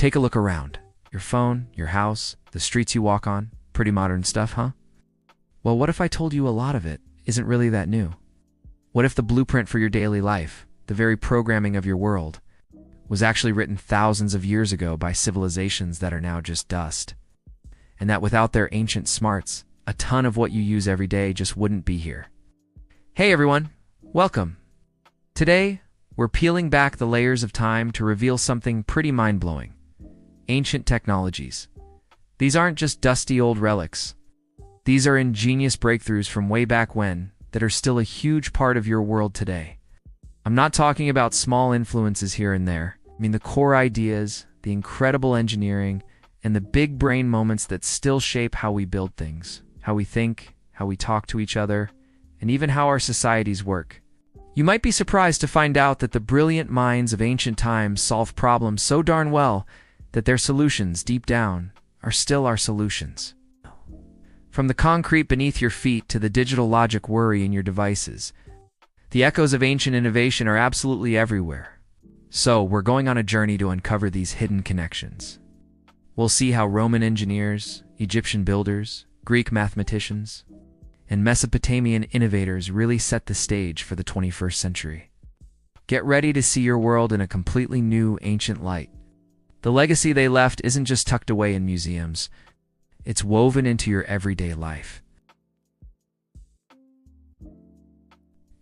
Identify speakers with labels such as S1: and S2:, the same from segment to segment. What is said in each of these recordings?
S1: Take a look around. Your phone, your house, the streets you walk on. Pretty modern stuff, huh? Well, what if I told you a lot of it isn't really that new? What if the blueprint for your daily life, the very programming of your world, was actually written thousands of years ago by civilizations that are now just dust? And that without their ancient smarts, a ton of what you use every day just wouldn't be here. Hey everyone, welcome. Today, we're peeling back the layers of time to reveal something pretty mind-blowing. Ancient technologies. These aren't just dusty old relics. These are ingenious breakthroughs from way back when that are still a huge part of your world today. I'm not talking about small influences here and there. I mean the core ideas, the incredible engineering, and the big brain moments that still shape how we build things, how we think, how we talk to each other, and even how our societies work. You might be surprised to find out that the brilliant minds of ancient times solved problems so darn well that their solutions, deep down, are still our solutions. From the concrete beneath your feet to the digital logic worry in your devices, the echoes of ancient innovation are absolutely everywhere. So, we're going on a journey to uncover these hidden connections. We'll see how Roman engineers, Egyptian builders, Greek mathematicians, and Mesopotamian innovators really set the stage for the 21st century. Get ready to see your world in a completely new, ancient light. The legacy they left isn't just tucked away in museums. It's woven into your everyday life.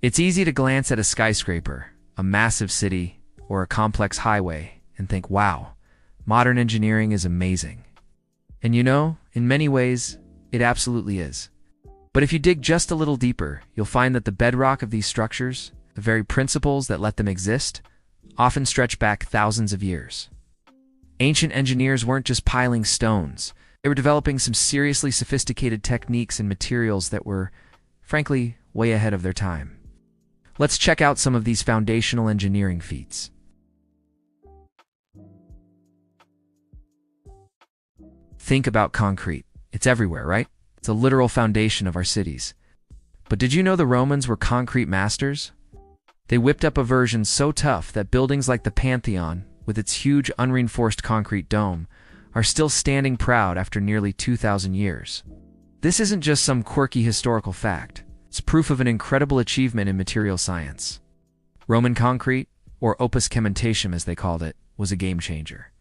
S1: It's easy to glance at a skyscraper, a massive city, or a complex highway and think, wow, modern engineering is amazing. And you know, in many ways, it absolutely is. But if you dig just a little deeper, you'll find that the bedrock of these structures, the very principles that let them exist, often stretch back thousands of years. Ancient engineers weren't just piling stones. They were developing some seriously sophisticated techniques and materials that were, frankly, way ahead of their time. Let's check out some of these foundational engineering feats. Think about concrete. It's everywhere, right? It's a literal foundation of our cities. But did you know the Romans were concrete masters? They whipped up a version so tough that buildings like the Pantheon, with its huge unreinforced concrete dome, are still standing proud after nearly 2,000 years. This isn't just some quirky historical fact. It's proof of an incredible achievement in material science. Roman concrete, or opus cementatium as they called it, was a game changer.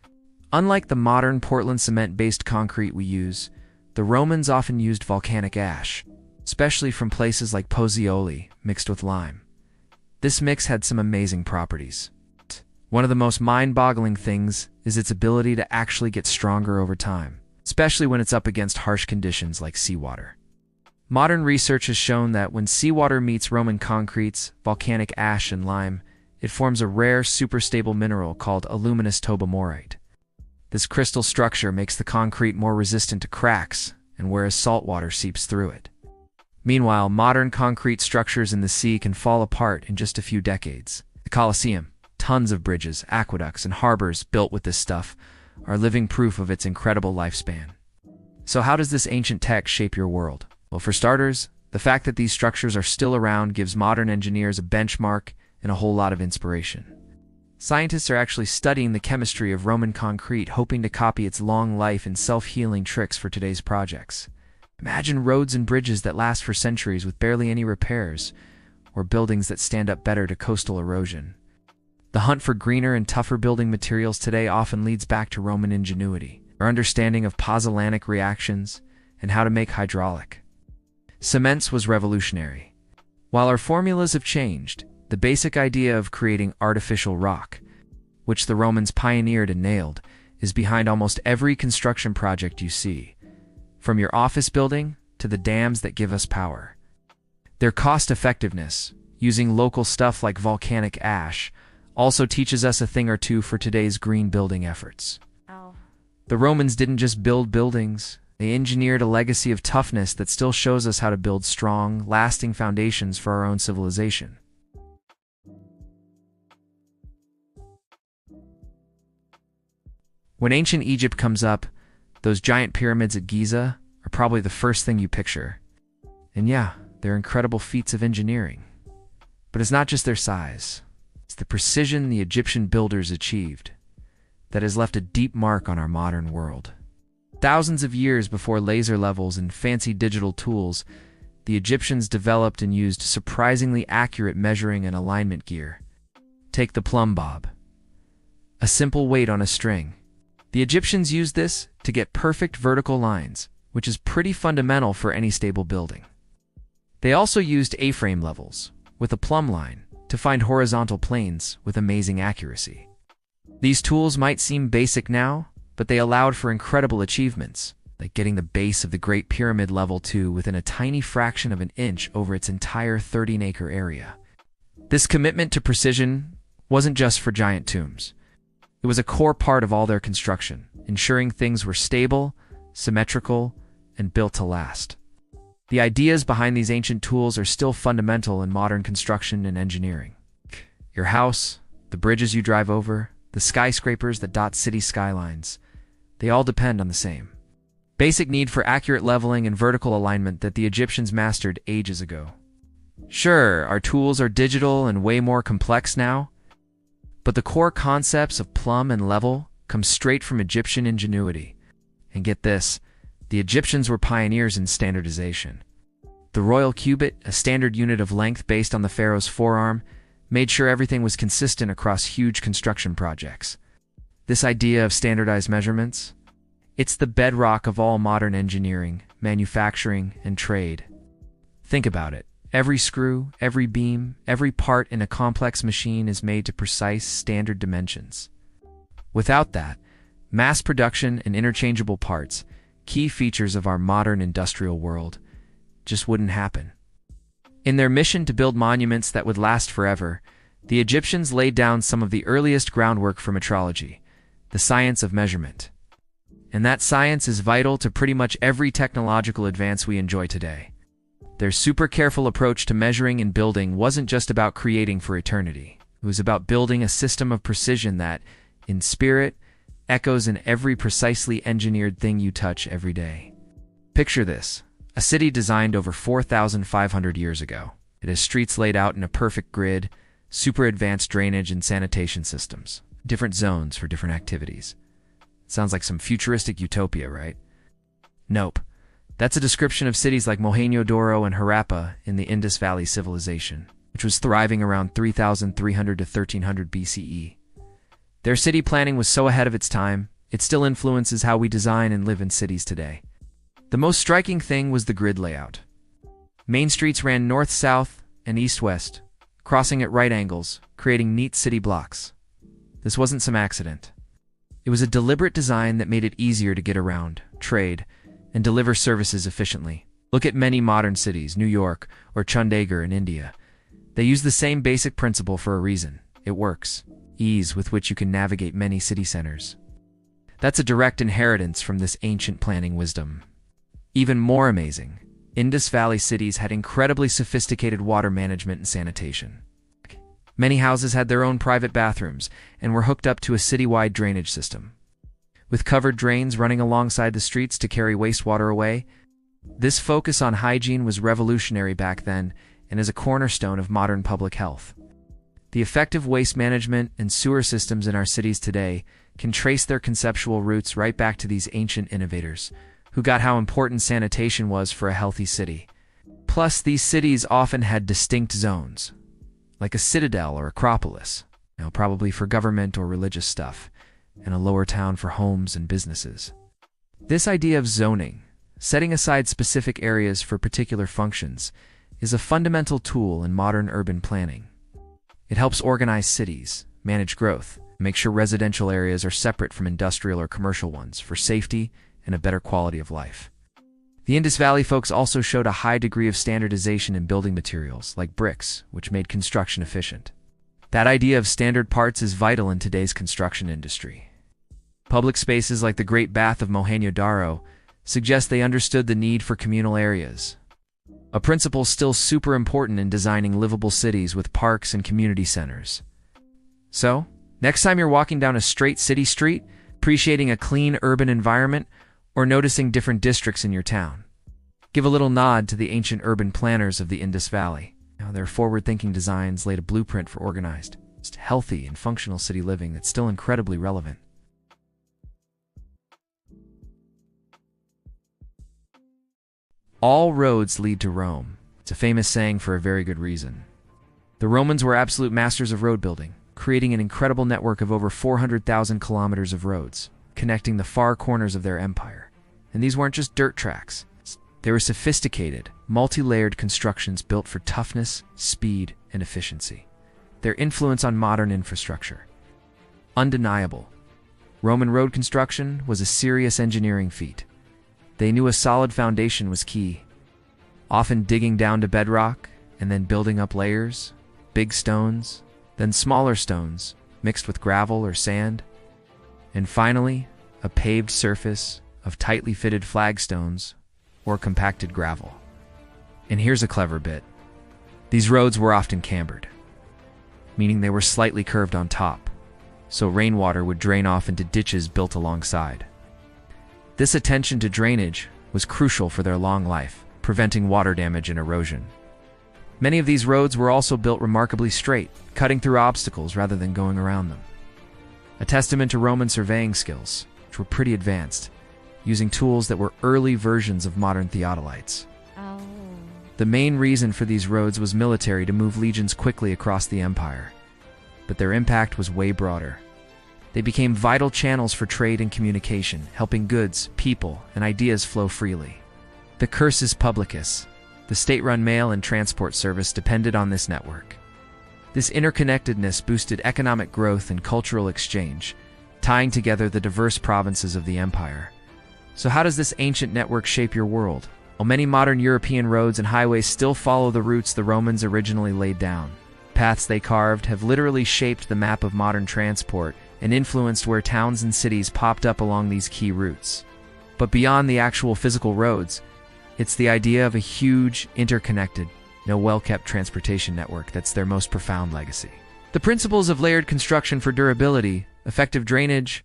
S1: Unlike the modern Portland cement-based concrete we use, the Romans often used volcanic ash, especially from places like Pozzuoli, mixed with lime. This mix had some amazing properties. One of the most mind-boggling things is its ability to actually get stronger over time, especially when it's up against harsh conditions like seawater. Modern research has shown that when seawater meets Roman concretes, volcanic ash, and lime, it forms a rare, super-stable mineral called aluminous tobamorite. This crystal structure makes the concrete more resistant to cracks, and whereas salt water seeps through it. Meanwhile, modern concrete structures in the sea can fall apart in just a few decades. The Colosseum, tons of bridges, aqueducts, and harbors built with this stuff are living proof of its incredible lifespan. So how does this ancient tech shape your world? Well, for starters, the fact that these structures are still around gives modern engineers a benchmark and a whole lot of inspiration. Scientists are actually studying the chemistry of Roman concrete, hoping to copy its long life and self-healing tricks for today's projects. Imagine roads and bridges that last for centuries with barely any repairs, or buildings that stand up better to coastal erosion. The hunt for greener and tougher building materials today often leads back to Roman ingenuity, our understanding of pozzolanic reactions, and how to make hydraulic cements was revolutionary. While our formulas have changed, the basic idea of creating artificial rock, which the Romans pioneered and nailed, is behind almost every construction project you see, from your office building to the dams that give us power. Their cost-effectiveness, using local stuff like volcanic ash, also teaches us a thing or two for today's green building efforts. The Romans didn't just build buildings, they engineered a legacy of toughness that still shows us how to build strong, lasting foundations for our own civilization. When ancient Egypt comes up, those giant pyramids at Giza are probably the first thing you picture. And yeah, they're incredible feats of engineering. But it's not just their size. It's the precision the Egyptian builders achieved. that has left a deep mark on our modern world. Thousands of years before laser levels and fancy digital tools, the Egyptians developed and used surprisingly accurate measuring and alignment gear. Take the plumb bob, a simple weight on a string. The Egyptians used this to get perfect vertical lines, which is pretty fundamental for any stable building. They also used A-frame levels, with a plumb line, to find horizontal planes with amazing accuracy. These tools might seem basic now, but they allowed for incredible achievements, like getting the base of the Great Pyramid level 2 within a tiny fraction of an inch over its entire 13-acre area. This commitment to precision wasn't just for giant tombs. It was a core part of all their construction, ensuring things were stable, symmetrical, and built to last. The ideas behind these ancient tools are still fundamental in modern construction and engineering. Your house, the bridges you drive over, the skyscrapers that dot city skylines, they all depend on the same basic need for accurate leveling and vertical alignment that the Egyptians mastered ages ago. Sure, our tools are digital and way more complex now, but the core concepts of plumb and level come straight from Egyptian ingenuity. And get this, the Egyptians were pioneers in standardization. The royal cubit, a standard unit of length based on the pharaoh's forearm, made sure everything was consistent across huge construction projects. This idea of standardized measurements, it's the bedrock of all modern engineering, manufacturing, and trade. Think about it. Every screw, every beam, every part in a complex machine is made to precise, standard dimensions. Without that, mass production and interchangeable parts, key features of our modern industrial world, just wouldn't happen. In their mission to build monuments that would last forever, the Egyptians laid down some of the earliest groundwork for metrology, the science of measurement. And that science is vital to pretty much every technological advance we enjoy today. Their super careful approach to measuring and building wasn't just about creating for eternity. It was about building a system of precision that, in spirit, echoes in every precisely engineered thing you touch every day. Picture this, a city designed over 4,500 years ago. It has streets laid out in a perfect grid, super advanced drainage and sanitation systems, different zones for different activities. Sounds like some futuristic utopia, right? Nope. That's a description of cities like Mohenjo-Daro and Harappa in the Indus Valley civilization, which was thriving around 3,300 to 1300 BCE. Their city planning was so ahead of its time, it still influences how we design and live in cities today. The most striking thing was the grid layout. Main streets ran north-south and east-west, crossing at right angles, creating neat city blocks. This wasn't some accident. It was a deliberate design that made it easier to get around, trade, and deliver services efficiently. Look at many modern cities, New York or Chandigarh in India. They use the same basic principle for a reason. It works. Ease with which you can navigate many city centers. That's a direct inheritance from this ancient planning wisdom. Even more amazing, Indus Valley cities had incredibly sophisticated water management and sanitation. Many houses had their own private bathrooms and were hooked up to a citywide drainage system, with covered drains running alongside the streets to carry wastewater away. This focus on hygiene was revolutionary back then and is a cornerstone of modern public health. The effective waste management and sewer systems in our cities today can trace their conceptual roots right back to these ancient innovators, who got how important sanitation was for a healthy city. Plus, these cities often had distinct zones, like a citadel or acropolis, probably for government or religious stuff, and a lower town for homes and businesses. This idea of zoning, setting aside specific areas for particular functions, is a fundamental tool in modern urban planning. It helps organize cities, manage growth, and make sure residential areas are separate from industrial or commercial ones for safety and a better quality of life. The Indus Valley folks also showed a high degree of standardization in building materials, like bricks, which made construction efficient. That idea of standard parts is vital in today's construction industry. Public spaces like the Great Bath of Mohenjo-Daro suggest they understood the need for communal areas, a principle still super important in designing livable cities with parks and community centers. So, next time you're walking down a straight city street, appreciating a clean urban environment, or noticing different districts in your town, give a little nod to the ancient urban planners of the Indus Valley. Their forward-thinking designs laid a blueprint for organized, healthy, and functional city living that's still incredibly relevant. All roads lead to Rome. It's a famous saying for a very good reason. The Romans were absolute masters of road building, creating an incredible network of over 400,000 kilometers of roads, connecting the far corners of their empire. And these weren't just dirt tracks. They were sophisticated, multi-layered constructions built for toughness, speed, and efficiency. Their influence on modern infrastructure. Undeniable. Roman road construction was a serious engineering feat. They knew a solid foundation was key, often digging down to bedrock and then building up layers, big stones, then smaller stones mixed with gravel or sand, and finally, a paved surface of tightly fitted flagstones or compacted gravel. And here's a clever bit. These roads were often cambered, meaning they were slightly curved on top, so rainwater would drain off into ditches built alongside. This attention to drainage was crucial for their long life, preventing water damage and erosion. Many of these roads were also built remarkably straight, cutting through obstacles rather than going around them. A testament to Roman surveying skills, which were pretty advanced, using tools that were early versions of modern theodolites.
S2: Oh.
S1: The main reason for these roads was military to move legions quickly across the empire, but their impact was way broader. They became vital channels for trade and communication, helping goods, people, and ideas flow freely. The cursus publicus, the state-run mail and transport service, depended on this network. This interconnectedness boosted economic growth and cultural exchange, tying together the diverse provinces of the empire. So how does this ancient network shape your world? While many modern European roads and highways still follow the routes the Romans originally laid down, paths they carved have literally shaped the map of modern transport and influenced where towns and cities popped up along these key routes. But beyond the actual physical roads, it's the idea of a huge, interconnected, well-kept transportation network that's their most profound legacy. The principles of layered construction for durability, effective drainage,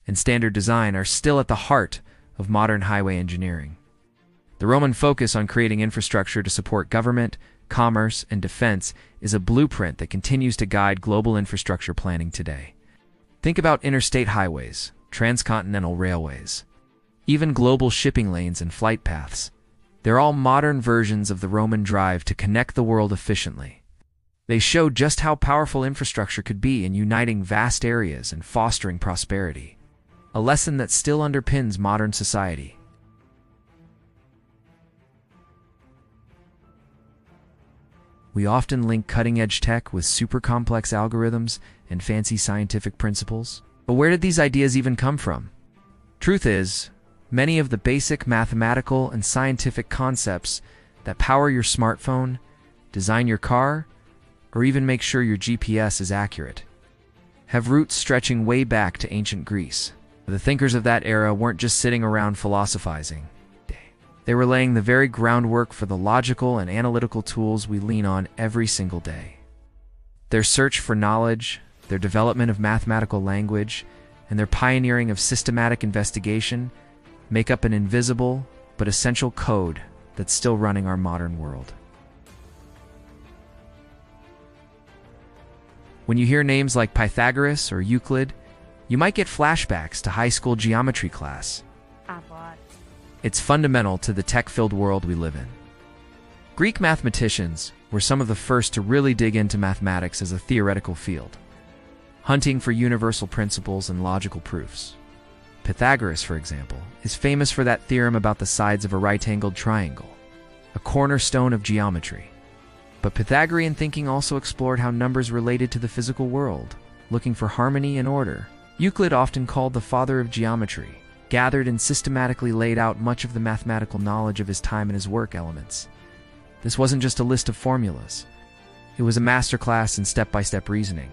S1: and standard design are still at the heart of modern highway engineering. The Roman focus on creating infrastructure to support government, commerce, and defense is a blueprint that continues to guide global infrastructure planning today. Think about interstate highways, transcontinental railways, even global shipping lanes and flight paths. They're all modern versions of the Roman drive to connect the world efficiently. They show just how powerful infrastructure could be in uniting vast areas and fostering prosperity, a lesson that still underpins modern society. We often link cutting-edge tech with super complex algorithms and fancy scientific principles. But where did these ideas even come from? Truth is, many of the basic mathematical and scientific concepts that power your smartphone, design your car, or even make sure your GPS is accurate, have roots stretching way back to ancient Greece. The thinkers of that era weren't just sitting around philosophizing. They were laying the very groundwork for the logical and analytical tools we lean on every single day. Their search for knowledge, their development of mathematical language, and their pioneering of systematic investigation make up an invisible but essential code that's still running our modern world. When you hear names like Pythagoras or Euclid, you might get flashbacks to high school geometry class. It's fundamental to the tech-filled world we live in. Greek mathematicians were some of the first to really dig into mathematics as a theoretical field, hunting for universal principles and logical proofs. Pythagoras, for example, is famous for that theorem about the sides of a right-angled triangle, a cornerstone of geometry. But Pythagorean thinking also explored how numbers related to the physical world, looking for harmony and order. Euclid, often called the father of geometry, gathered and systematically laid out much of the mathematical knowledge of his time and his work elements. This wasn't just a list of formulas. It was a masterclass in step-by-step reasoning.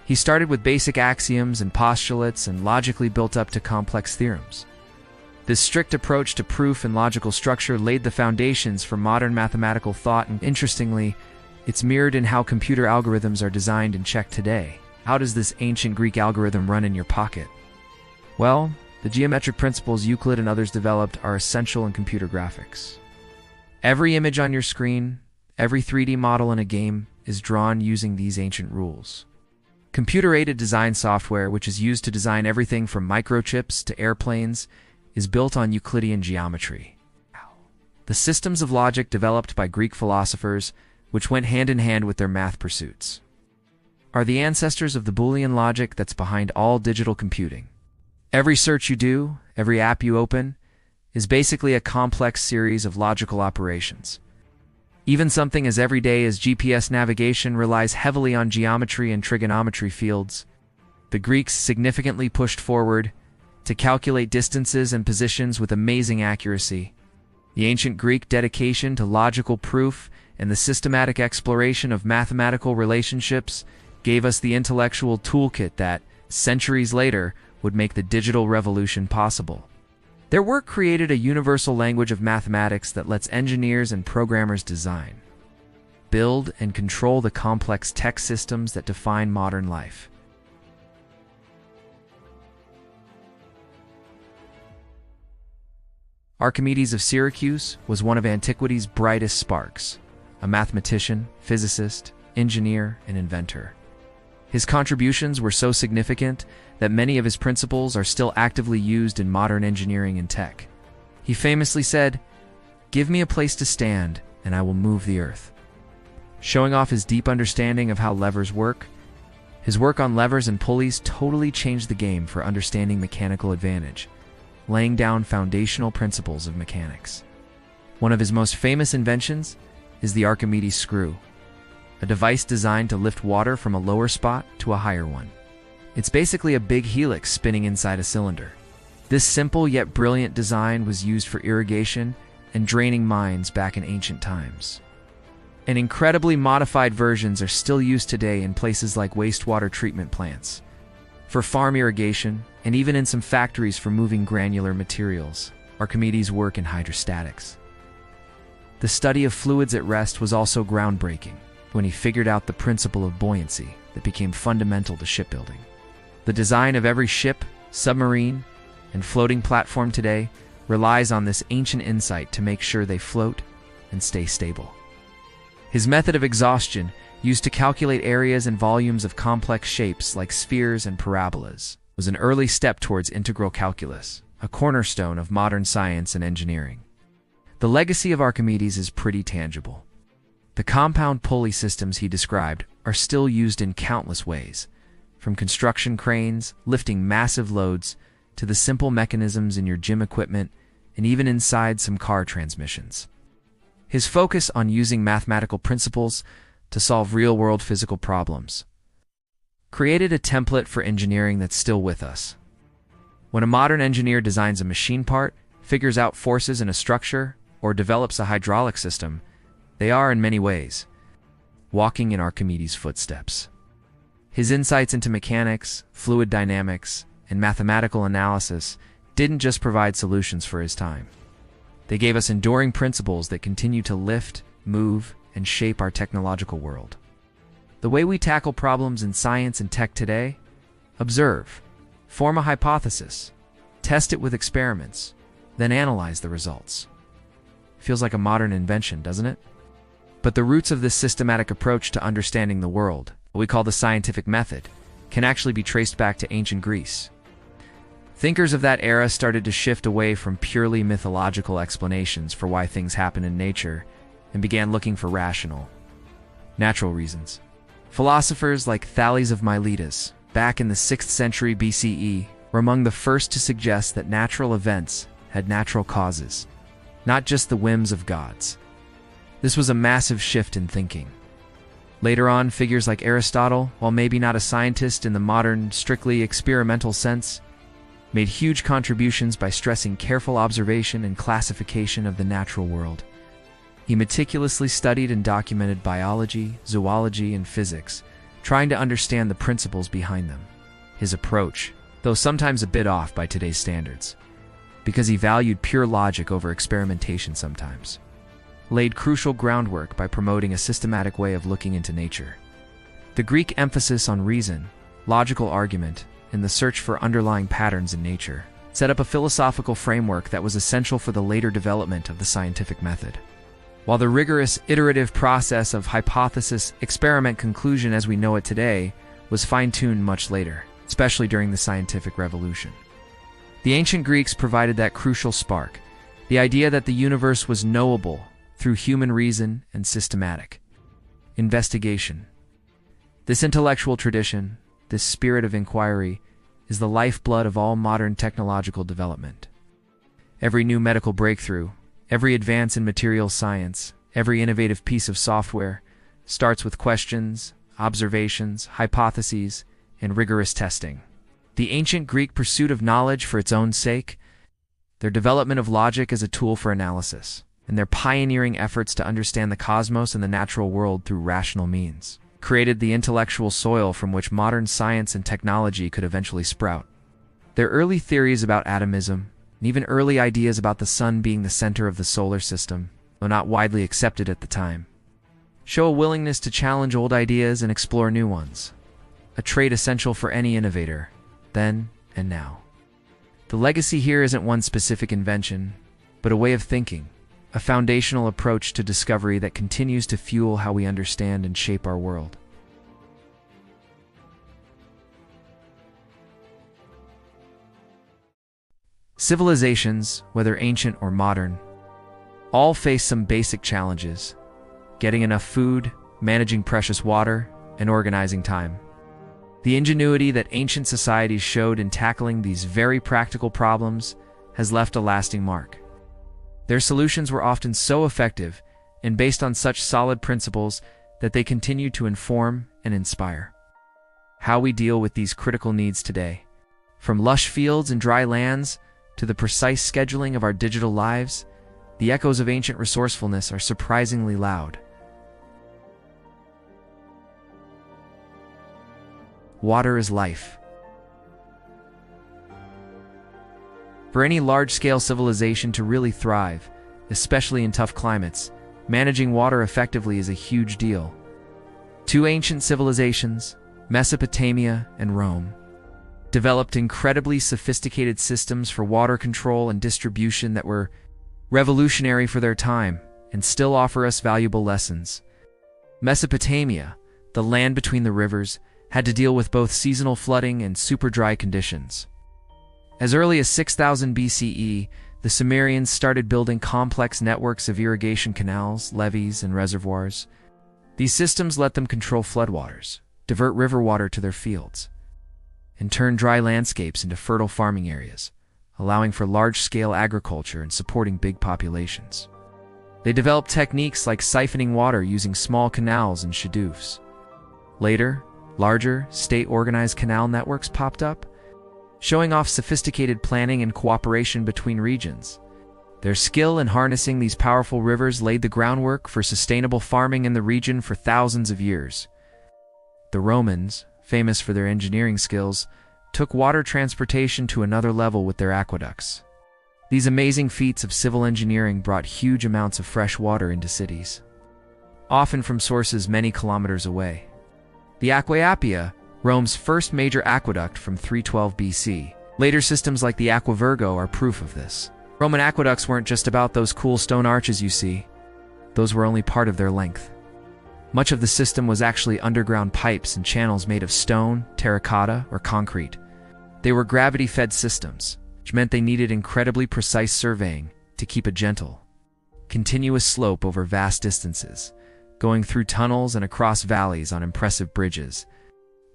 S1: He started with basic axioms and postulates and logically built up to complex theorems. This strict approach to proof and logical structure laid the foundations for modern mathematical thought, and interestingly, it's mirrored in how computer algorithms are designed and checked today. How does this ancient Greek algorithm run in your pocket? Well, the geometric principles Euclid and others developed are essential in computer graphics. Every image on your screen, every 3D model in a game is drawn using these ancient rules. Computer-aided design software, which is used to design everything from microchips to airplanes, is built on Euclidean geometry. the systems of logic developed by Greek philosophers, which went hand in hand with their math pursuits, are the ancestors of the Boolean logic that's behind all digital computing. Every search you do, every app you open, is basically a complex series of logical operations. Even something as everyday as GPS navigation relies heavily on geometry and trigonometry fields. The Greeks significantly pushed forward to calculate distances and positions with amazing accuracy. The ancient Greek dedication to logical proof and the systematic exploration of mathematical relationships gave us the intellectual toolkit that, centuries later, would make the digital revolution possible. Their work created a universal language of mathematics that lets engineers and programmers design, build, and control the complex tech systems that define modern life. Archimedes of Syracuse was one of antiquity's brightest sparks, a mathematician, physicist, engineer, and inventor. His contributions were so significant that many of his principles are still actively used in modern engineering and tech. He famously said, "Give me a place to stand, and I will move the earth." Showing off his deep understanding of how levers work, his work on levers and pulleys totally changed the game for understanding mechanical advantage, laying down foundational principles of mechanics. One of his most famous inventions is the Archimedes screw, a device designed to lift water from a lower spot to a higher one. It's basically a big helix spinning inside a cylinder. This simple yet brilliant design was used for irrigation and draining mines back in ancient times. And incredibly modified versions are still used today in places like wastewater treatment plants, for farm irrigation, and even in some factories for moving granular materials. Archimedes' work in hydrostatics. The study of fluids at rest was also groundbreaking when he figured out the principle of buoyancy that became fundamental to shipbuilding. The design of every ship, submarine, and floating platform today relies on this ancient insight to make sure they float and stay stable. His method of exhaustion, used to calculate areas and volumes of complex shapes like spheres and parabolas, was an early step towards integral calculus, a cornerstone of modern science and engineering. The legacy of Archimedes is pretty tangible. The compound pulley systems he described are still used in countless ways, from construction cranes lifting massive loads to the simple mechanisms in your gym equipment and even inside some car transmissions. His focus on using mathematical principles to solve real-world physical problems created a template for engineering that's still with us. When a modern engineer designs a machine part, figures out forces in a structure, or develops a hydraulic system, they are, in many ways, walking in Archimedes' footsteps. His insights into mechanics, fluid dynamics, and mathematical analysis didn't just provide solutions for his time. They gave us enduring principles that continue to lift, move, and shape our technological world. The way we tackle problems in science and tech today: observe, form a hypothesis, test it with experiments, then analyze the results. Feels like a modern invention, doesn't it? But the roots of this systematic approach to understanding the world, what we call the scientific method, can actually be traced back to ancient Greece. Thinkers of that era started to shift away from purely mythological explanations for why things happen in nature and began looking for rational, natural reasons. Philosophers like Thales of Miletus, back in the 6th century BCE, were among the first to suggest that natural events had natural causes, not just the whims of gods. This was a massive shift in thinking. Later on, figures like Aristotle, while maybe not a scientist in the modern, strictly experimental sense, made huge contributions by stressing careful observation and classification of the natural world. He meticulously studied and documented biology, zoology, and physics, trying to understand the principles behind them. His approach, though sometimes a bit off by today's standards, because he valued pure logic over experimentation sometimes, laid crucial groundwork by promoting a systematic way of looking into nature. The Greek emphasis on reason, logical argument, and the search for underlying patterns in nature set up a philosophical framework that was essential for the later development of the scientific method. While the rigorous, iterative process of hypothesis, experiment, conclusion as we know it today was fine-tuned much later, especially during the scientific revolution. The ancient Greeks provided that crucial spark, The idea that the universe was knowable through human reason and systematic investigation. This intellectual tradition, this spirit of inquiry, is the lifeblood of all modern technological development. Every new medical breakthrough, every advance in materials science, every innovative piece of software starts with questions, observations, hypotheses, and rigorous testing. The ancient Greek pursuit of knowledge for its own sake, their development of logic as a tool for analysis, and their pioneering efforts to understand the cosmos and the natural world through rational means, created the intellectual soil from which modern science and technology could eventually sprout. Their early theories about atomism, and even early ideas about the sun being the center of the solar system, though not widely accepted at the time, show a willingness to challenge old ideas and explore new ones, a trait essential for any innovator, then and now. The legacy here isn't one specific invention, but a way of thinking, a foundational approach to discovery that continues to fuel how we understand and shape our world. Civilizations, whether ancient or modern, all face some basic challenges: getting enough food, managing precious water, and organizing time. The ingenuity that ancient societies showed in tackling these very practical problems has left a lasting mark. Their solutions were often so effective and based on such solid principles that they continue to inform and inspire how we deal with these critical needs today. From lush fields and dry lands to the precise scheduling of our digital lives, the echoes of ancient resourcefulness are surprisingly loud. Water is life. For any large-scale civilization to really thrive, especially in tough climates, managing water effectively is a huge deal. Two ancient civilizations, Mesopotamia and Rome, developed incredibly sophisticated systems for water control and distribution that were revolutionary for their time and still offer us valuable lessons. Mesopotamia, the land between the rivers, had to deal with both seasonal flooding and super dry conditions. As early as 6000 BCE, the Sumerians started building complex networks of irrigation canals, levees, and reservoirs. These systems let them control floodwaters, divert river water to their fields, and turn dry landscapes into fertile farming areas, allowing for large-scale agriculture and supporting big populations. They developed techniques like siphoning water using small canals and shadoofs. Later, larger, state-organized canal networks popped up, showing off sophisticated planning and cooperation between regions. Their skill in harnessing these powerful rivers laid the groundwork for sustainable farming in the region for thousands of years. The Romans, famous for their engineering skills, took water transportation to another level with their aqueducts. These amazing feats of civil engineering brought huge amounts of fresh water into cities, often from sources many kilometers away. The Aqua Appia, Rome's first major aqueduct from 312 BC. Later systems like the Aqua Virgo are proof of this. Roman aqueducts weren't just about those cool stone arches you see. Those were only part of their length. Much of the system was actually underground pipes and channels made of stone, terracotta, or concrete. They were gravity-fed systems, which meant they needed incredibly precise surveying to keep a gentle, continuous slope over vast distances, going through tunnels and across valleys on impressive bridges.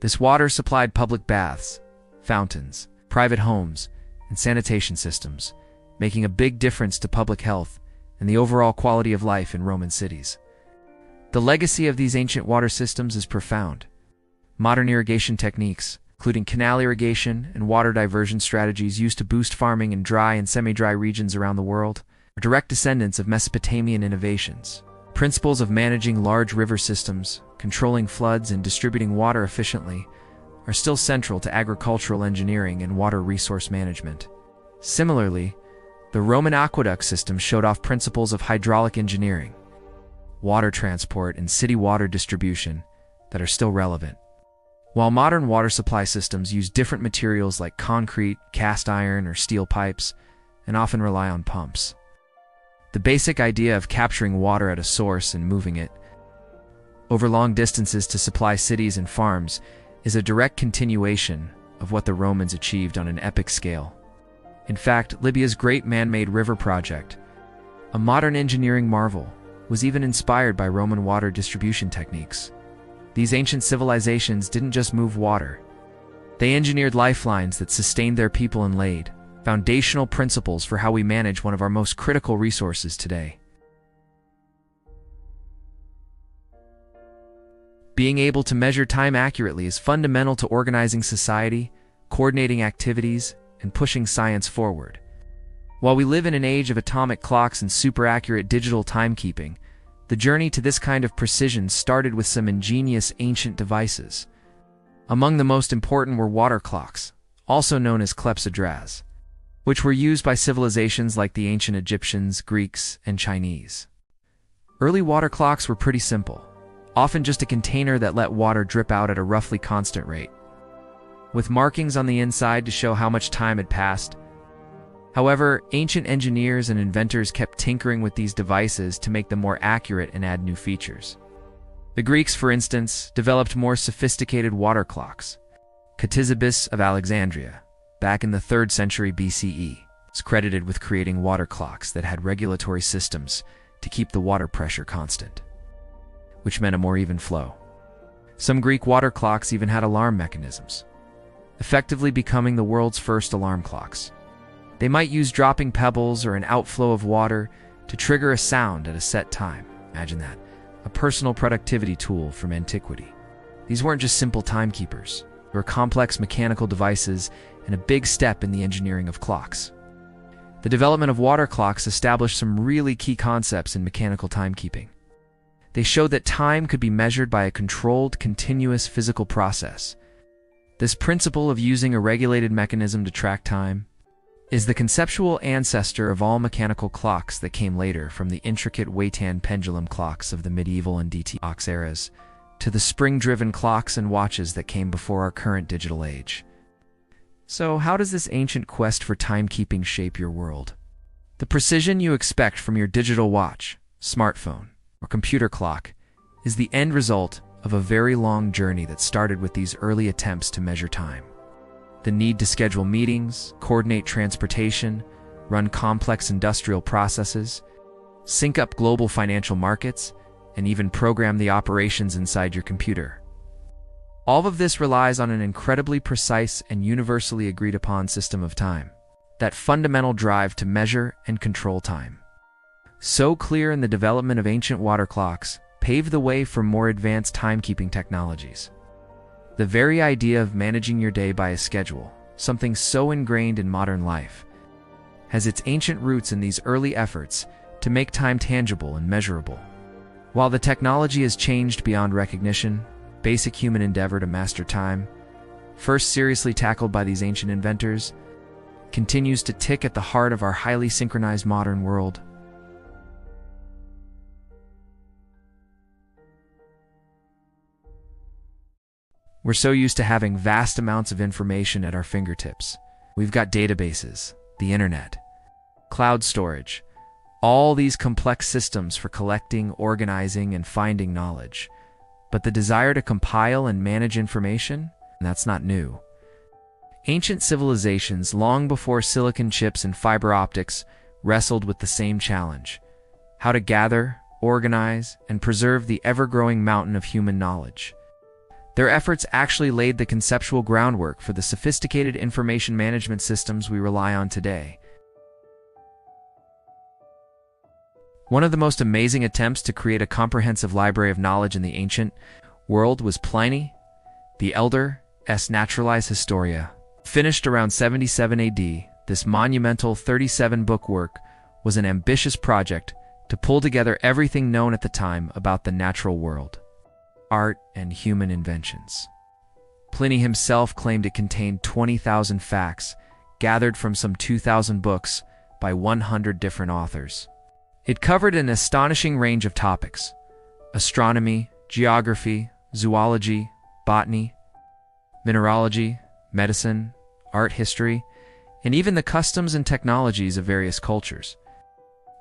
S1: This water supplied public baths, fountains, private homes, and sanitation systems, making a big difference to public health and the overall quality of life in Roman cities. The legacy of these ancient water systems is profound. Modern irrigation techniques, including canal irrigation and water diversion strategies used to boost farming in dry and semi-dry regions around the world, are direct descendants of Mesopotamian innovations. Principles of managing large river systems, controlling floods, and distributing water efficiently are still central to agricultural engineering and water resource management. Similarly, the Roman aqueduct system showed off principles of hydraulic engineering, water transport, and city water distribution that are still relevant. While modern water supply systems use different materials like concrete, cast iron, or steel pipes, and often rely on pumps, the basic idea of capturing water at a source and moving it over long distances to supply cities and farms is a direct continuation of what the Romans achieved on an epic scale. In fact, Libya's great man-made river project, a modern engineering marvel, was even inspired by Roman water distribution techniques. These ancient civilizations didn't just move water. They engineered lifelines that sustained their people and laid foundational principles for how we manage one of our most critical resources today. Being able to measure time accurately is fundamental to organizing society, coordinating activities, and pushing science forward. While we live in an age of atomic clocks and super-accurate digital timekeeping, the journey to this kind of precision started with some ingenious ancient devices. Among the most important were water clocks, also known as klepsydras, which were used by civilizations like the ancient Egyptians, Greeks, and Chinese. Early water clocks were pretty simple, often just a container that let water drip out at a roughly constant rate, with markings on the inside to show how much time had passed. However, ancient engineers and inventors kept tinkering with these devices to make them more accurate and add new features. The Greeks, for instance, developed more sophisticated water clocks. Ctesippus of Alexandria, back in the 3rd century BCE, is credited with creating water clocks that had regulatory systems to keep the water pressure constant, which meant a more even flow. Some Greek water clocks even had alarm mechanisms, effectively becoming the world's first alarm clocks. They might use dropping pebbles or an outflow of water to trigger a sound at a set time. Imagine that. A personal productivity tool from antiquity. These weren't just simple timekeepers. They were complex mechanical devices and a big step in the engineering of clocks. The development of water clocks established some really key concepts in mechanical timekeeping. They showed that time could be measured by a controlled, continuous physical process. This principle of using a regulated mechanism to track time is the conceptual ancestor of all mechanical clocks that came later, from the intricate Waitan pendulum clocks of the medieval and DT eras to the spring-driven clocks and watches that came before our current digital age. So how does this ancient quest for timekeeping shape your world? The precision you expect from your digital watch, smartphone, or computer clock is the end result of a very long journey that started with these early attempts to measure time. The need to schedule meetings, coordinate transportation, run complex industrial processes, sync up global financial markets, and even program the operations inside your computer. All of this relies on an incredibly precise and universally agreed upon system of time, that fundamental drive to measure and control time. So clear in the development of ancient water clocks, paved the way for more advanced timekeeping technologies. The very idea of managing your day by a schedule, something so ingrained in modern life, has its ancient roots in these early efforts to make time tangible and measurable. While the technology has changed beyond recognition, basic human endeavor to master time, first seriously tackled by these ancient inventors, continues to tick at the heart of our highly synchronized modern world. We're so used to having vast amounts of information at our fingertips. We've got databases, the internet, cloud storage, all these complex systems for collecting, organizing, and finding knowledge. But the desire to compile and manage information, that's not new. Ancient civilizations, long before silicon chips and fiber optics, wrestled with the same challenge: how to gather, organize, and preserve the ever-growing mountain of human knowledge. Their efforts actually laid the conceptual groundwork for the sophisticated information management systems we rely on today. One of the most amazing attempts to create a comprehensive library of knowledge in the ancient world was Pliny the Elder's Naturalis Historia. Finished around 77 AD, this monumental 37-book work was an ambitious project to pull together everything known at the time about the natural world, art, and human inventions. Pliny himself claimed it contained 20,000 facts gathered from some 2,000 books by 100 different authors. It covered an astonishing range of topics: astronomy, geography, zoology, botany, mineralogy, medicine, art history, and even the customs and technologies of various cultures.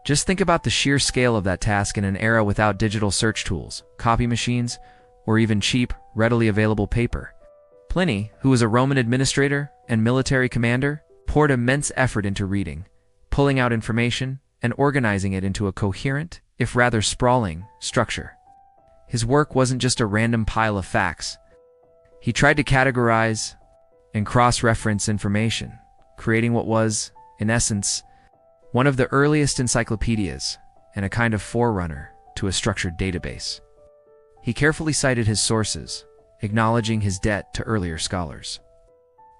S1: Just think about the sheer scale of that task in an era without digital search tools, copy machines, or even cheap, readily available paper. Pliny, who was a Roman administrator and military commander, poured immense effort into reading, pulling out information, and organizing it into a coherent, if rather sprawling, structure. His work wasn't just a random pile of facts. He tried to categorize and cross-reference information, creating what was, in essence, one of the earliest encyclopedias and a kind of forerunner to a structured database. He carefully cited his sources, acknowledging his debt to earlier scholars.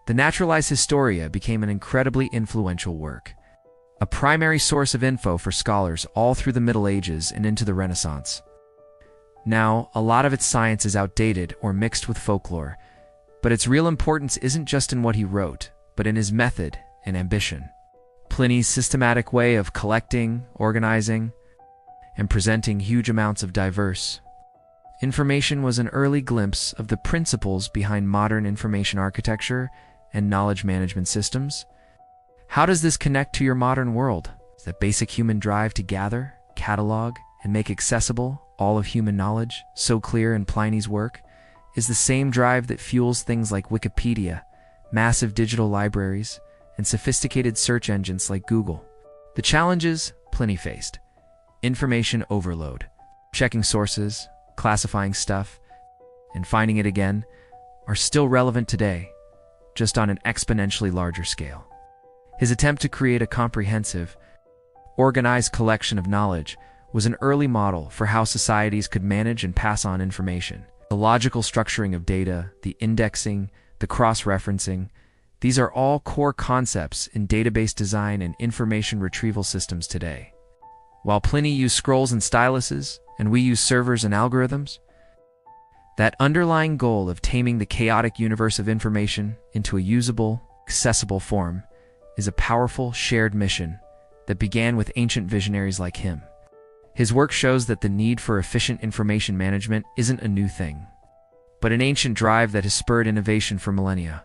S1: The Naturalis Historia became an incredibly influential work, a primary source of info for scholars all through the Middle Ages and into the Renaissance. Now, a lot of its science is outdated or mixed with folklore, but its real importance isn't just in what he wrote, but in his method and ambition. Pliny's systematic way of collecting, organizing, and presenting huge amounts of diverse information was an early glimpse of the principles behind modern information architecture and knowledge management systems. How does this connect to your modern world? Is that basic human drive to gather, catalog, and make accessible all of human knowledge, so clear in Pliny's work, is the same drive that fuels things like Wikipedia, massive digital libraries, and sophisticated search engines like Google. The challenges Pliny faced: information overload, checking sources, classifying stuff, and finding it again, are still relevant today, just on an exponentially larger scale. His attempt to create a comprehensive, organized collection of knowledge was an early model for how societies could manage and pass on information. The logical structuring of data, the indexing, the cross-referencing, these are all core concepts in database design and information retrieval systems today. While Pliny used scrolls and styluses, and we use servers and algorithms, that underlying goal of taming the chaotic universe of information into a usable, accessible form is a powerful, shared mission that began with ancient visionaries like him. His work shows that the need for efficient information management isn't a new thing, but an ancient drive that has spurred innovation for millennia.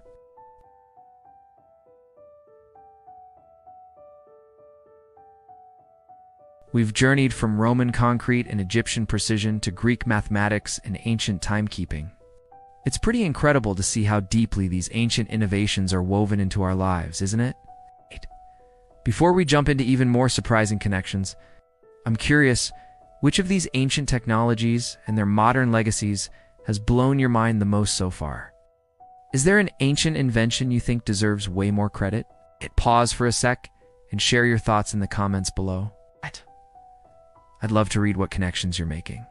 S1: We've journeyed from Roman concrete and Egyptian precision to Greek mathematics and ancient timekeeping. It's pretty incredible to see how deeply these ancient innovations are woven into our lives, isn't it? Before we jump into even more surprising connections, I'm curious, which of these ancient technologies and their modern legacies has blown your mind the most so far? Is there an ancient invention you think deserves way more credit? Hit pause for a sec and share your thoughts in the comments below. I'd love to read what connections you're making.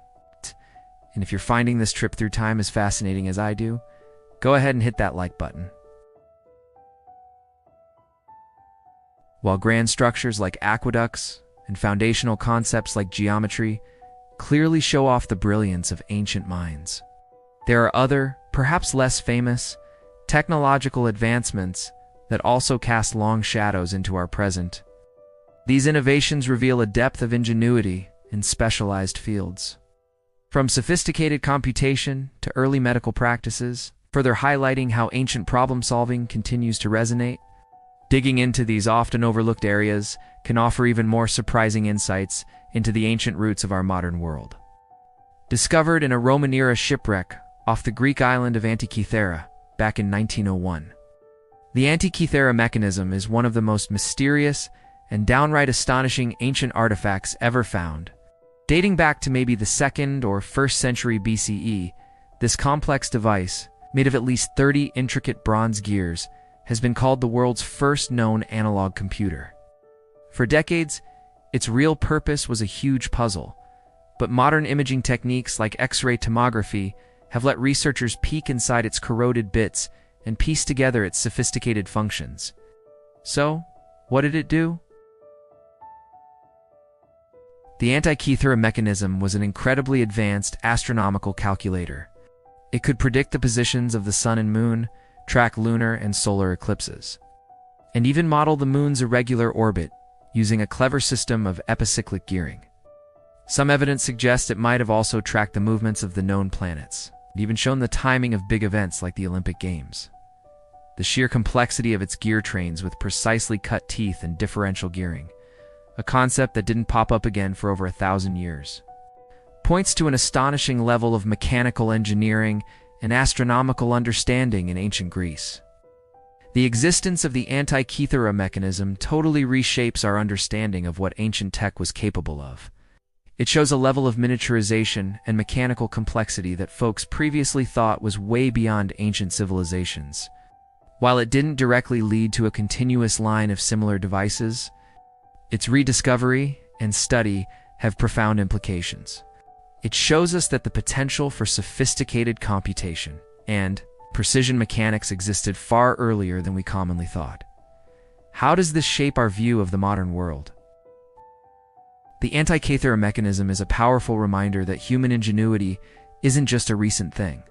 S1: And if you're finding this trip through time as fascinating as I do, go ahead and hit that like button. While grand structures like aqueducts and foundational concepts like geometry clearly show off the brilliance of ancient minds, there are other, perhaps less famous, technological advancements that also cast long shadows into our present. These innovations reveal a depth of ingenuity in specialized fields. From sophisticated computation to early medical practices, further highlighting how ancient problem-solving continues to resonate. Digging into these often overlooked areas can offer even more surprising insights into the ancient roots of our modern world. Discovered in a Roman-era shipwreck off the Greek island of Antikythera back in 1901. The Antikythera mechanism is one of the most mysterious and downright astonishing ancient artifacts ever found. Dating back to maybe the 2nd or 1st century BCE, this complex device, made of at least 30 intricate bronze gears, has been called the world's first known analog computer. For decades, its real purpose was a huge puzzle, but modern imaging techniques like X-ray tomography have let researchers peek inside its corroded bits and piece together its sophisticated functions. So, what did it do? The Antikythera mechanism was an incredibly advanced astronomical calculator. It could predict the positions of the sun and moon, track lunar and solar eclipses, and even model the moon's irregular orbit using a clever system of epicyclic gearing. Some evidence suggests it might have also tracked the movements of the known planets, and even shown the timing of big events like the Olympic Games. The sheer complexity of its gear trains with precisely cut teeth and differential gearing, a concept that didn't pop up again for over 1,000 years, points to an astonishing level of mechanical engineering and astronomical understanding in ancient Greece. The existence of the Antikythera mechanism totally reshapes our understanding of what ancient tech was capable of. It shows a level of miniaturization and mechanical complexity that folks previously thought was way beyond ancient civilizations. While it didn't directly lead to a continuous line of similar devices, its rediscovery and study have profound implications. It shows us that the potential for sophisticated computation and precision mechanics existed far earlier than we commonly thought. How does this shape our view of the modern world? The Antikythera mechanism is a powerful reminder that human ingenuity isn't just a recent thing.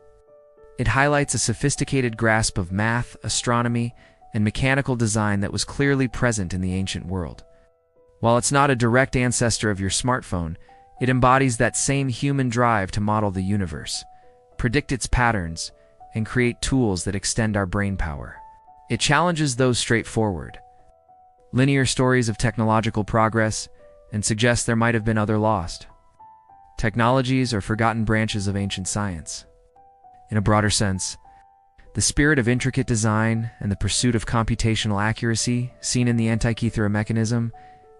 S1: It highlights a sophisticated grasp of math, astronomy, and mechanical design that was clearly present in the ancient world. While it's not a direct ancestor of your smartphone, it embodies that same human drive to model the universe, predict its patterns, and create tools that extend our brain power. It challenges those straightforward, linear stories of technological progress and suggests there might have been other lost technologies or forgotten branches of ancient science. In a broader sense, the spirit of intricate design and the pursuit of computational accuracy seen in the Antikythera mechanism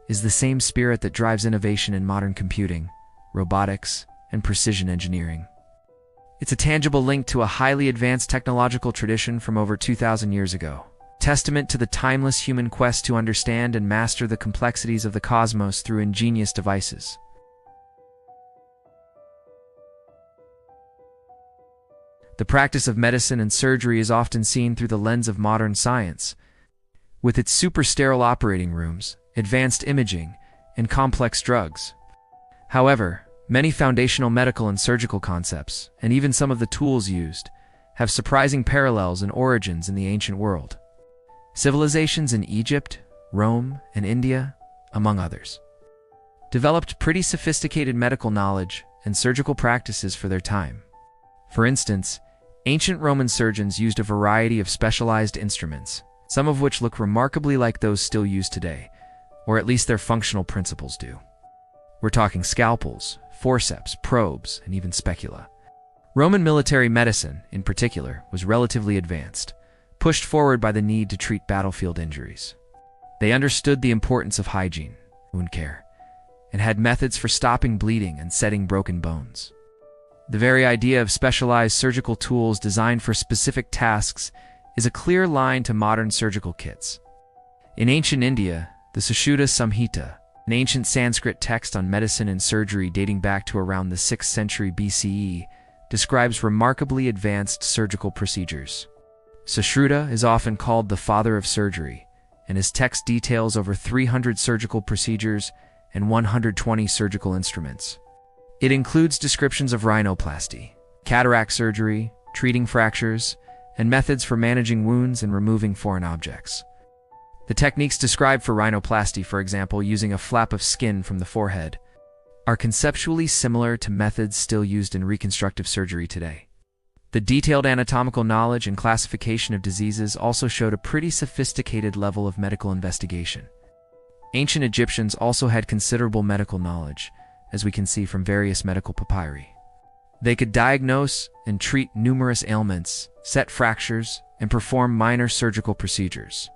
S1: is the same spirit that drives innovation in modern computing, robotics, and precision engineering. It's a tangible link to a highly advanced technological tradition from over 2,000 years ago, testament to the timeless human quest to understand and master the complexities of the cosmos through ingenious devices. The practice of medicine and surgery is often seen through the lens of modern science, with its super-sterile operating rooms, advanced imaging, and complex drugs. However, many foundational medical and surgical concepts, and even some of the tools used, have surprising parallels and origins in the ancient world. Civilizations in Egypt, Rome, and India, among others, developed pretty sophisticated medical knowledge and surgical practices for their time. For instance, ancient Roman surgeons used a variety of specialized instruments, some of which look remarkably like those still used today, or at least their functional principles do. We're talking scalpels, forceps, probes, and even specula. Roman military medicine, in particular, was relatively advanced, pushed forward by the need to treat battlefield injuries. They understood the importance of hygiene, wound care, and had methods for stopping bleeding and setting broken bones. The very idea of specialized surgical tools designed for specific tasks is a clear line to modern surgical kits. In ancient India, the Sushruta Samhita, an ancient Sanskrit text on medicine and surgery dating back to around the 6th century BCE, describes remarkably advanced surgical procedures. Sushruta is often called the father of surgery, and his text details over 300 surgical procedures and 120 surgical instruments. It includes descriptions of rhinoplasty, cataract surgery, treating fractures, and methods for managing wounds and removing foreign objects. The techniques described for rhinoplasty, for example, using a flap of skin from the forehead, are conceptually similar to methods still used in reconstructive surgery today. The detailed anatomical knowledge and classification of diseases also showed a pretty sophisticated level of medical investigation. Ancient Egyptians also had considerable medical knowledge, as we can see from various medical papyri. They could diagnose and treat numerous ailments, set fractures, and perform minor surgical procedures.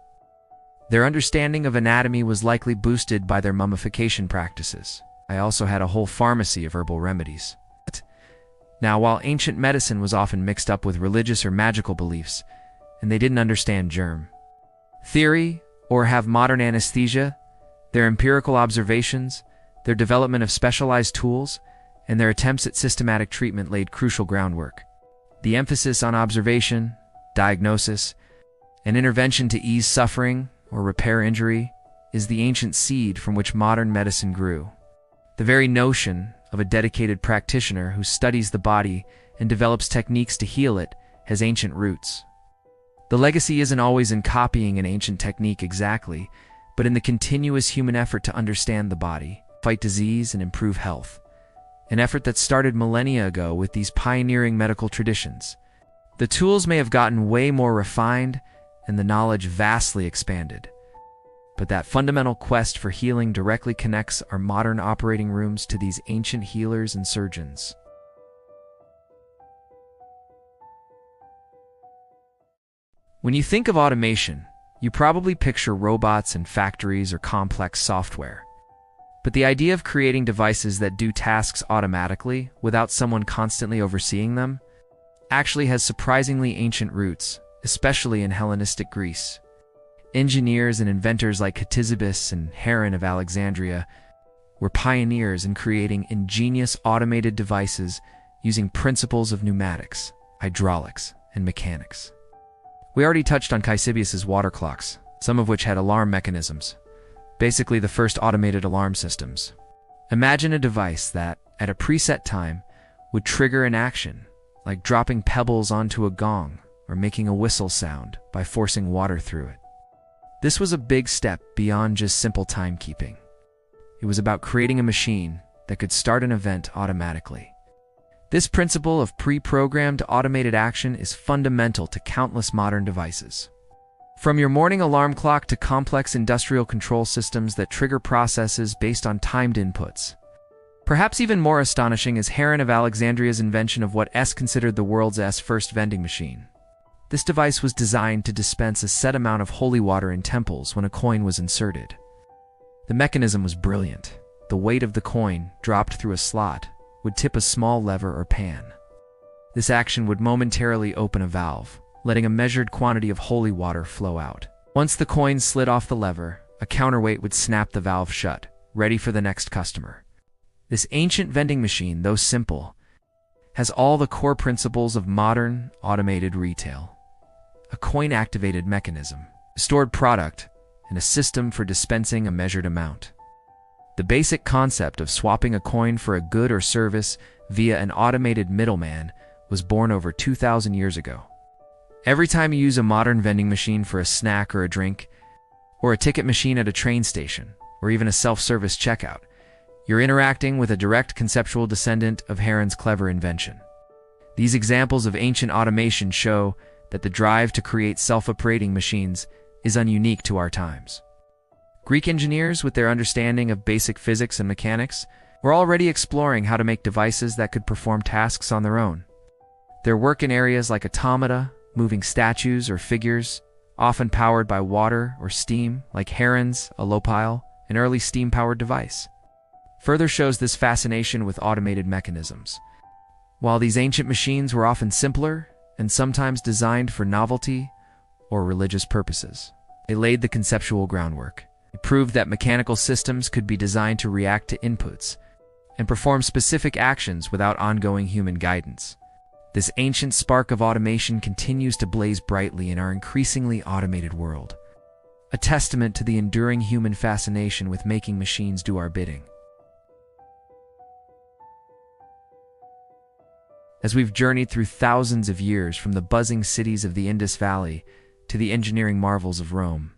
S1: Their understanding of anatomy was likely boosted by their mummification practices. I also had a whole pharmacy of herbal remedies. Now, while ancient medicine was often mixed up with religious or magical beliefs, and they didn't understand germ theory or have modern anesthesia, their empirical observations, their development of specialized tools, and their attempts at systematic treatment laid crucial groundwork. The emphasis on observation, diagnosis, and intervention to ease suffering or repair injury is the ancient seed from which modern medicine grew. The very notion of a dedicated practitioner who studies the body and develops techniques to heal it has ancient roots. The legacy isn't always in copying an ancient technique exactly, but in the continuous human effort to understand the body, fight disease, and improve health. An effort that started millennia ago with these pioneering medical traditions. The tools may have gotten way more refined and the knowledge vastly expanded, but that fundamental quest for healing directly connects our modern operating rooms to these ancient healers and surgeons. When you think of automation, you probably picture robots in factories or complex software. But the idea of creating devices that do tasks automatically without someone constantly overseeing them actually has surprisingly ancient roots, especially in Hellenistic Greece. Engineers and inventors like Ctesippus and Heron of Alexandria were pioneers in creating ingenious automated devices using principles of pneumatics, hydraulics, and mechanics. We already touched on Ctesippus's water clocks, some of which had alarm mechanisms, basically the first automated alarm systems. Imagine a device that, at a preset time, would trigger an action, like dropping pebbles onto a gong or making a whistle sound by forcing water through it. This was a big step beyond just simple timekeeping. It was about creating a machine that could start an event automatically. This principle of pre-programmed automated action is fundamental to countless modern devices. From your morning alarm clock to complex industrial control systems that trigger processes based on timed inputs. Perhaps even more astonishing is Heron of Alexandria's invention of what is considered the world's first vending machine. This device was designed to dispense a set amount of holy water in temples when a coin was inserted. The mechanism was brilliant. The weight of the coin, dropped through a slot, would tip a small lever or pan. This action would momentarily open a valve, letting a measured quantity of holy water flow out. Once the coin slid off the lever, a counterweight would snap the valve shut, ready for the next customer. This ancient vending machine, though simple, has all the core principles of modern, automated retail. A coin-activated mechanism, a stored product, and a system for dispensing a measured amount. The basic concept of swapping a coin for a good or service via an automated middleman was born over 2,000 years ago. Every time you use a modern vending machine for a snack or a drink, or a ticket machine at a train station, or even a self-service checkout, you're interacting with a direct conceptual descendant of Heron's clever invention. These examples of ancient automation show that the drive to create self-operating machines is ununique to our times. Greek engineers, with their understanding of basic physics and mechanics, were already exploring how to make devices that could perform tasks on their own. Their work in areas like automata, moving statues or figures, often powered by water or steam, like Heron's Allopile, an early steam-powered device, further shows this fascination with automated mechanisms. While these ancient machines were often simpler and sometimes designed for novelty or religious purposes, they laid the conceptual groundwork. It proved that mechanical systems could be designed to react to inputs and perform specific actions without ongoing human guidance. This ancient spark of automation continues to blaze brightly in our increasingly automated world, a testament to the enduring human fascination with making machines do our bidding. As we've journeyed through thousands of years from the buzzing cities of the Indus Valley to the engineering marvels of Rome,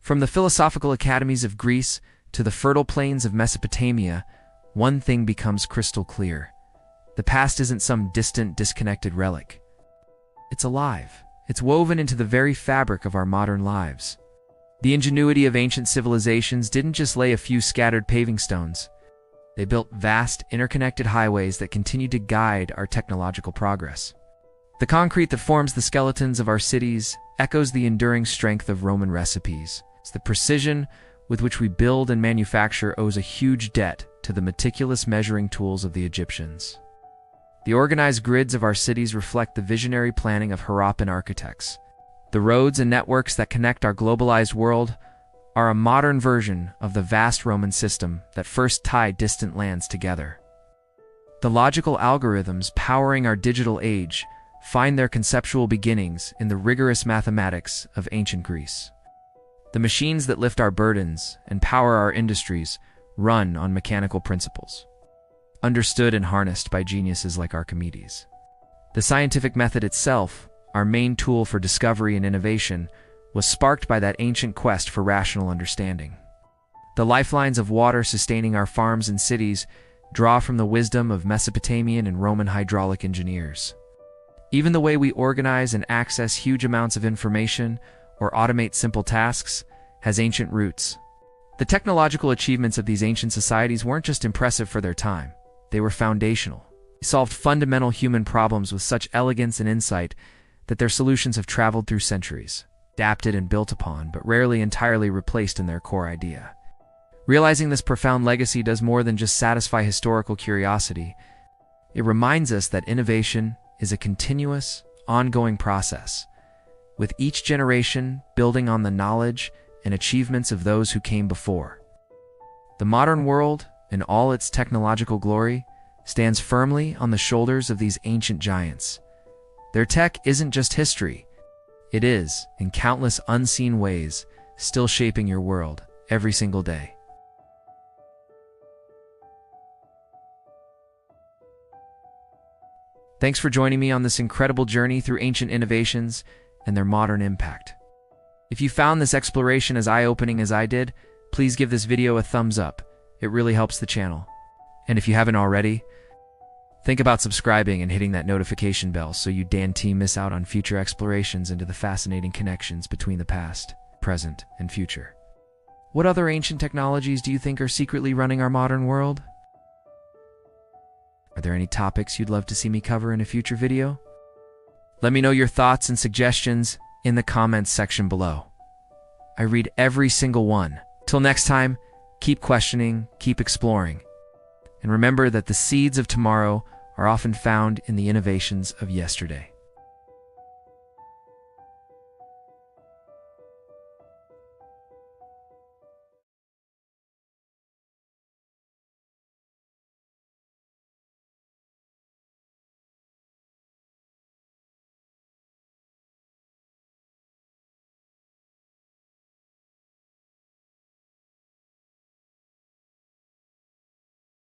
S1: from the philosophical academies of Greece to the fertile plains of Mesopotamia, one thing becomes crystal clear. The past isn't some distant, disconnected relic. It's alive. It's woven into the very fabric of our modern lives. The ingenuity of ancient civilizations didn't just lay a few scattered paving stones. They built vast, interconnected highways that continue to guide our technological progress. The concrete that forms the skeletons of our cities echoes the enduring strength of Roman recipes. The precision with which we build and manufacture owes a huge debt to the meticulous measuring tools of the Egyptians. The organized grids of our cities reflect the visionary planning of Harappan architects. The roads and networks that connect our globalized world are a modern version of the vast Roman system that first tied distant lands together. The logical algorithms powering our digital age find their conceptual beginnings in the rigorous mathematics of ancient Greece. The machines that lift our burdens and power our industries run on mechanical principles, understood and harnessed by geniuses like Archimedes. The scientific method itself, our main tool for discovery and innovation, was sparked by that ancient quest for rational understanding. The lifelines of water sustaining our farms and cities draw from the wisdom of Mesopotamian and Roman hydraulic engineers. Even the way we organize and access huge amounts of information or automate simple tasks has ancient roots. The technological achievements of these ancient societies weren't just impressive for their time, they were foundational. They solved fundamental human problems with such elegance and insight that their solutions have traveled through centuries, adapted and built upon, but rarely entirely replaced in their core idea. Realizing this profound legacy does more than just satisfy historical curiosity. It reminds us that innovation is a continuous, ongoing process, with each generation building on the knowledge and achievements of those who came before. The modern world, in all its technological glory, stands firmly on the shoulders of these ancient giants. Their tech isn't just history. It is, in countless unseen ways, still shaping your world every single day. Thanks for joining me on this incredible journey through ancient innovations and their modern impact. If you found this exploration as eye-opening as I did, please give this video a thumbs up. It really helps the channel. And if you haven't already, think about subscribing and hitting that notification bell so you don't miss out on future explorations into the fascinating connections between the past, present, and future. What other ancient technologies do you think are secretly running our modern world? Are there any topics you'd love to see me cover in a future video? Let me know your thoughts and suggestions in the comments section below. I read every single one. Till next time, keep questioning, keep exploring, and remember that the seeds of tomorrow are often found in the innovations of yesterday.